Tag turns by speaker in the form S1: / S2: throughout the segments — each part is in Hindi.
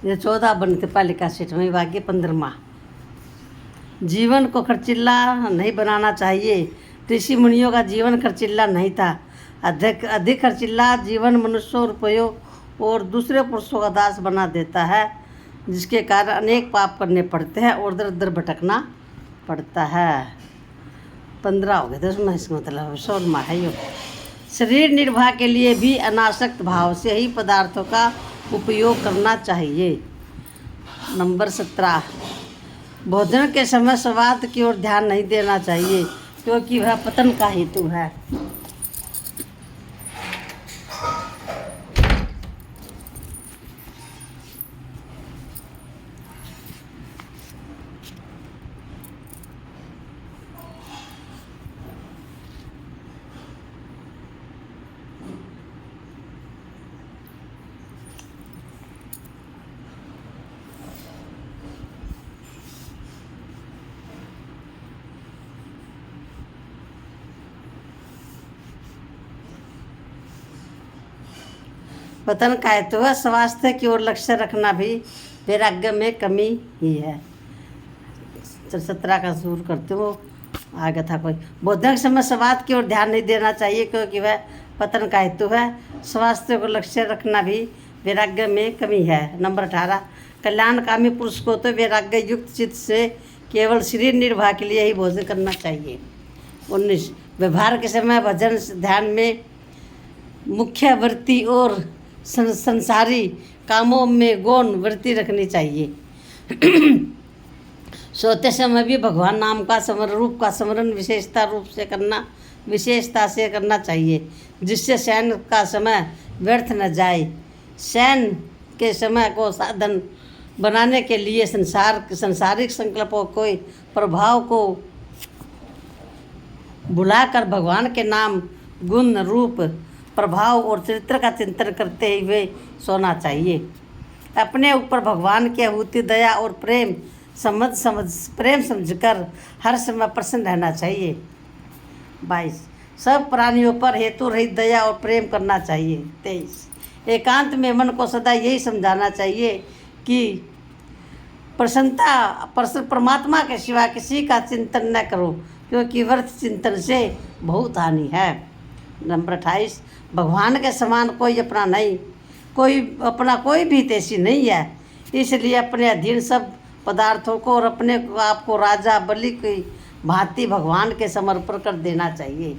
S1: ये 14 बनते पहले का सेठ में वाक्य 15वां। जीवन को खर्चिल्ला नहीं बनाना चाहिए। ऋषि मुनियों का जीवन खर्चिल्ला नहीं था। अधिक अधिक खर्चिल्ला जीवन मनुष्यों, रुपयों और दूसरे पुरुषों का दास बना देता है, जिसके कारण अनेक पाप करने पड़ते हैं और दर दर भटकना पड़ता है। 15 हो गए थे उसमें, इसका मतलब 16वां है यो। शरीर निर्वाह के लिए भी अनासक्त भाव से ही पदार्थों का उपयोग करना चाहिए। नंबर 17, भोजन के समय स्वाद की ओर ध्यान नहीं देना चाहिए, क्योंकि वह पतन का हेतु है। पतन का हेतु है। स्वास्थ्य की ओर लक्ष्य रखना भी वैराग्य में कमी ही है। 17 का शुरू करते हो, आगे था कोई। भोजन के समय स्वाद की ओर ध्यान नहीं देना चाहिए, क्योंकि वह पतन का हेतु है। स्वास्थ्य को लक्ष्य रखना भी वैराग्य में कमी है। नंबर 18, कल्याणकामी पुरुष को तो वैराग्य युक्त चित्त से केवल शरीर निर्वाह के लिए ही भोजन करना चाहिए। 19, व्यवहार के समय भजन ध्यान में मुख्य वृत्ति और संसारी कामों में गौण वृत्ति रखनी चाहिए। सोते समय भी भगवान नाम का रूप का स्मरण विशेषता से करना चाहिए, जिससे शयन का समय व्यर्थ न जाए। शयन के समय को साधन बनाने के लिए संसारिक संकल्पों के प्रभाव को भुलाकर भगवान के नाम, गुण, रूप, प्रभाव और चरित्र का चिंतन करते हुए सोना चाहिए। अपने ऊपर भगवान की आहुति, दया और प्रेम समझकर हर समय प्रसन्न रहना चाहिए। 22, सब प्राणियों पर हेतु रहित दया और प्रेम करना चाहिए। 23, एकांत में मन को सदा यही समझाना चाहिए कि परमात्मा के सिवा किसी का चिंतन न करो, क्योंकि व्यर्थ चिंतन से बहुत हानि है। नंबर 28, भगवान के समान कोई अपना कोई भी तेजी नहीं है, इसलिए अपने अधीन सब पदार्थों को और अपने आप को राजा बलि की भांति भगवान के समर्पण कर देना चाहिए।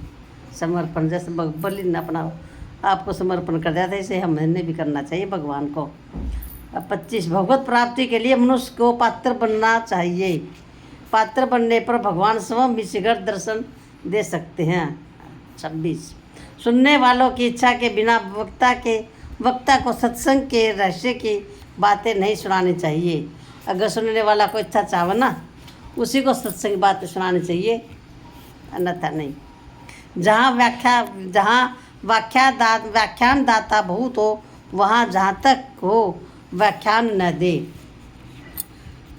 S1: समर्पण, जैसे बलि ने अपना आपको समर्पण कर दिया था, इसे हमने भी करना चाहिए भगवान को। 25, भगवत प्राप्ति के लिए मनुष्य को पात्र बनना चाहिए। पात्र बनने पर भगवान स्वयं भी शीघ्र दर्शन दे सकते हैं। 26, सुनने वालों की इच्छा के बिना वक्ता को सत्संग के रहस्य की बातें नहीं सुनानी चाहिए। अगर सुनने वाला को इच्छा चाहे ना, उसी को सत्संग बातें सुनानी चाहिए, अन्यथा नहीं। जहाँ व्याख्यान दाता बहुत हो, वहाँ जहाँ तक हो व्याख्यान न दे।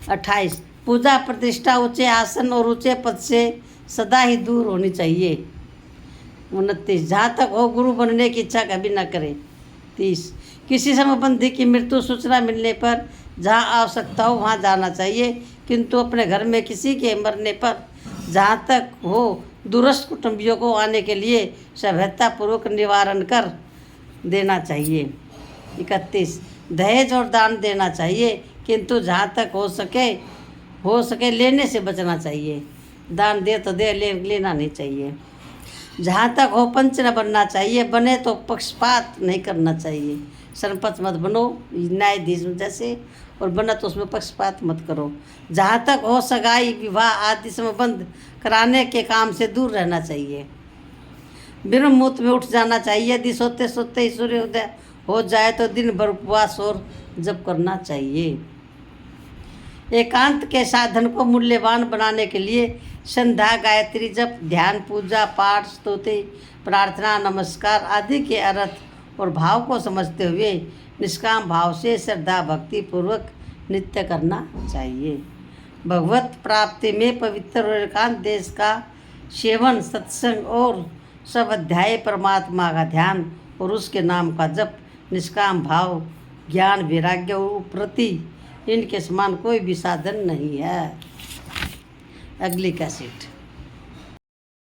S1: 28, पूजा प्रतिष्ठा, ऊंचे आसन और ऊंचे पद से सदा ही दूर होनी चाहिए। 29, जहाँ तक हो गुरु बनने की इच्छा कभी न करे। 30, किसी संबंधी की मृत्यु सूचना मिलने पर जहाँ आवश्यकता हो वहाँ जाना चाहिए, किंतु अपने घर में किसी के मरने पर जहाँ तक हो दूरस्थ कुटुंबियों को आने के लिए सभ्यतापूर्वक निवारण कर देना चाहिए। 31, दहेज और दान देना चाहिए, किंतु जहाँ तक हो सके लेने से बचना चाहिए। दान दे तो दे, लेना नहीं चाहिए। जहाँ तक हो पंच न बनना चाहिए, बने तो पक्षपात नहीं करना चाहिए। सरपंच मत बनो न्यायाधीश जैसे, और बना तो उसमें पक्षपात मत करो। जहाँ तक हो सगाई, विवाह आदि संबंध कराने के काम से दूर रहना चाहिए। ब्रह्म मुहूर्त में उठ जाना चाहिए। यदि सोते सोते ही सूर्योदय हो जाए तो दिन भर उपवास और जप करना चाहिए। एकांत के साधन को मूल्यवान बनाने के लिए संध्या, गायत्री जप, ध्यान, पूजा पाठ, स्तुति, प्रार्थना, नमस्कार आदि के अर्थ और भाव को समझते हुए निष्काम भाव से श्रद्धा भक्ति पूर्वक नित्य करना चाहिए। भगवत प्राप्ति में पवित्र और एकांत देश का सेवन, सत्संग और सब अध्याय परमात्मा का ध्यान और उसके नाम का जप निष्काम भाव ज्ञान वैराग्य और प्रति इनके समान कोई भी साधन नहीं है। अगली कैसेट।